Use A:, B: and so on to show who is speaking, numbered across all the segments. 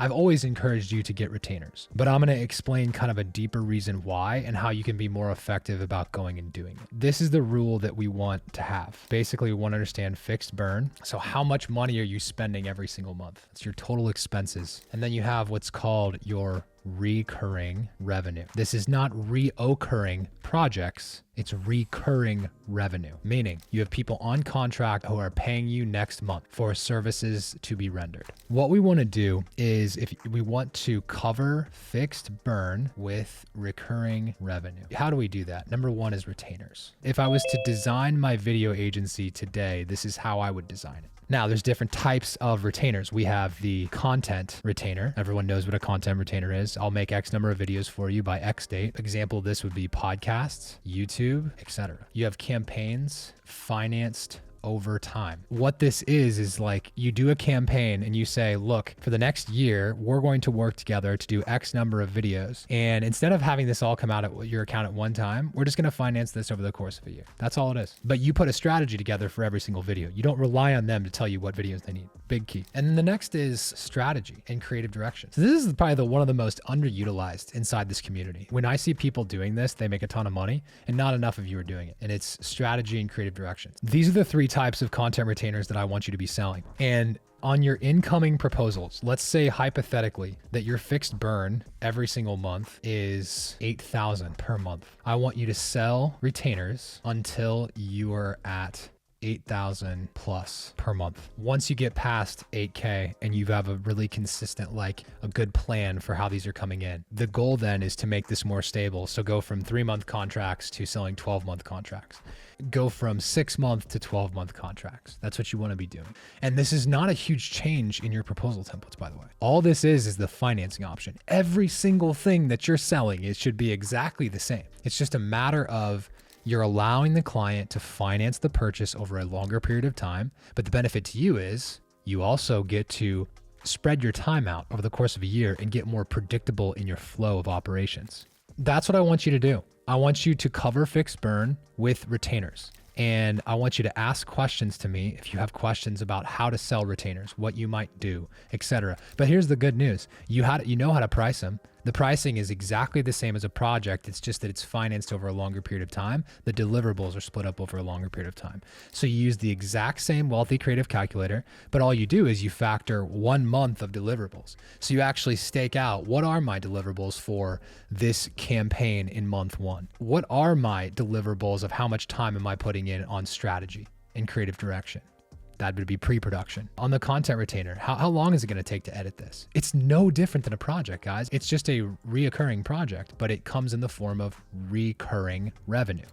A: I've always encouraged you to get retainers, but I'm going to explain kind of a deeper reason why and how you can be more effective about going and doing it. This is the rule that we want to have. Basically, we want to understand fixed burn. So how much money are you spending every single month? It's your total expenses. And then you have what's called your recurring revenue. This is not reoccurring projects. It's recurring revenue, meaning you have people on contract who are paying you next month for services to be rendered. What we want to do is if we want to cover fixed burn with recurring revenue. How do we do that? Number one is retainers. If I was to design my video agency today, this is how I would design it. Now, there's different types of retainers. We have the content retainer. Everyone knows what a content retainer is. I'll make X number of videos for you by X date. Example of this would be podcasts, YouTube, etc. You have campaigns financed over time. What this is like you do a campaign and you say, look, for the next year, we're going to work together to do X number of videos. And instead of having this all come out at your account at one time, we're just going to finance this over the course of a year. That's all it is. But you put a strategy together for every single video. You don't rely on them to tell you what videos they need. Big key. And then the next is strategy and creative direction. So this is probably one of the most underutilized inside this community. When I see people doing this, they make a ton of money and not enough of you are doing it. And it's strategy and creative direction. These are the three types of content retainers that I want you to be selling. And on your incoming proposals, let's say hypothetically that your fixed burn every single month is $8,000 per month. I want you to sell retainers until you are at 8,000 plus per month. Once you get past 8K and you have a really consistent, like a good plan for how these are coming in, the goal then is to make this more stable. So go from 3-month contracts to selling 12-month contracts. Go from 6-month to 12-month contracts. That's what you want to be doing. And this is not a huge change in your proposal templates, by the way. All this is the financing option. Every single thing that you're selling, it should be exactly the same. It's just a matter of you're allowing the client to finance the purchase over a longer period of time. But the benefit to you is you also get to spread your time out over the course of a year and get more predictable in your flow of operations. That's what I want you to do. I want you to cover fixed burn with retainers. And I want you to ask questions to me if you have questions about how to sell retainers, what you might do, etc. But here's the good news. You know how to price them. The pricing is exactly the same as a project. It's just that it's financed over a longer period of time. The deliverables are split up over a longer period of time. So you use the exact same Wealthy Creative calculator, but all you do is you factor 1 month of deliverables. So you actually stake out, what are my deliverables for this campaign in month 1? What are my deliverables of how much time am I putting in on strategy and creative direction? That would be pre-production. On the content retainer, how long is it going to take to edit this? It's no different than a project, guys. It's just a reoccurring project, but it comes in the form of recurring revenue.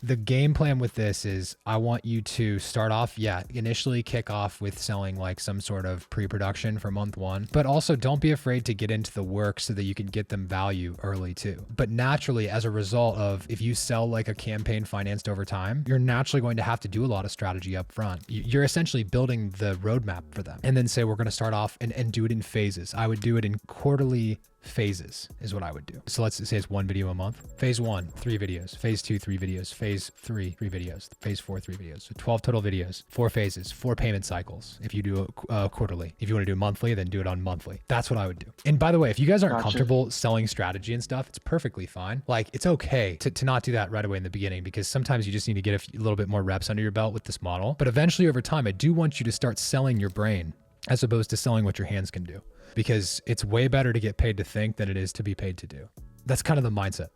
A: The game plan with this is I want you to start off, initially kick off with selling like some sort of pre-production for month 1, but also don't be afraid to get into the work so that you can get them value early too. But naturally, as a result of if you sell like a campaign financed over time, you're naturally going to have to do a lot of strategy up front. You're essentially building the roadmap for them and then say, we're going to start off and do it in phases. I would do it in quarterly phases is what I would do. So let's say it's 1 video a month. Phase 1, 3 videos. Phase 2, 3 videos. Phase 3, 3 videos. Phase 4, 3 videos. So 12 total videos, 4 phases, 4 payment cycles. If you do it quarterly, if you want to do monthly, then do it on monthly. That's what I would do. And by the way, if you guys aren't comfortable selling strategy and stuff, it's perfectly fine. Like it's okay to not do that right away in the beginning, because sometimes you just need to get a little bit more reps under your belt with this model. But eventually over time, I do want you to start selling your brain as opposed to selling what your hands can do, because it's way better to get paid to think than it is to be paid to do. That's kind of the mindset.